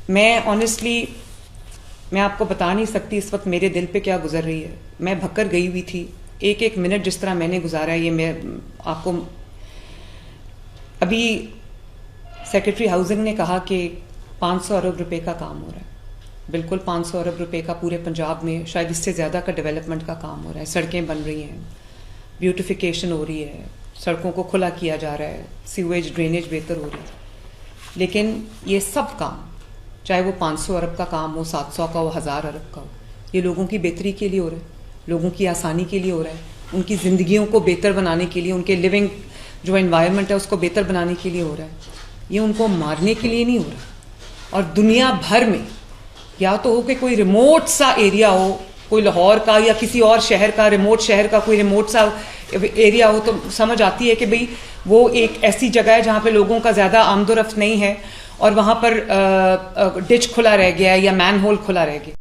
मैं ऑनेस्टली मैं आपको बता नहीं सकती इस वक्त मेरे दिल पे क्या गुजर रही है। मैं भक्कर गई हुई थी। एक एक मिनट जिस तरह मैंने गुजारा है, ये मैं आपको अभी सेक्रेटरी हाउसिंग ने कहा कि 500 अरब रुपए का काम हो रहा है। बिल्कुल 500 अरब रुपए का पूरे पंजाब में, शायद इससे ज़्यादा का डेवलपमेंट का काम हो रहा है। सड़कें बन रही हैं, ब्यूटिफिकेशन हो रही है, सड़कों को खुला किया जा रहा है, सीवेज ड्रेनेज बेहतर हो रही है। लेकिन ये सब काम, चाहे वो 500 अरब का काम हो, 700 का हो, 1000 अरब का हो, ये लोगों की बेहतरी के लिए हो रहा है, लोगों की आसानी के लिए हो रहा है, उनकी ज़िंदगियों को बेहतर बनाने के लिए, उनके लिविंग जो एनवायरनमेंट है उसको बेहतर बनाने के लिए हो रहा है। ये उनको मारने के लिए नहीं हो रहा। और दुनिया भर में या तो हो कि कोई रिमोट सा एरिया हो, कोई लाहौर का या किसी और शहर का, रिमोट शहर का कोई रिमोट सा एरिया हो, तो समझ आती है कि भाई वो एक ऐसी जगह है जहाँ पे लोगों का ज़्यादा आमदोरफ्त नहीं है और वहाँ पर डिच खुला रह गया है या मैन होल खुला रह गया।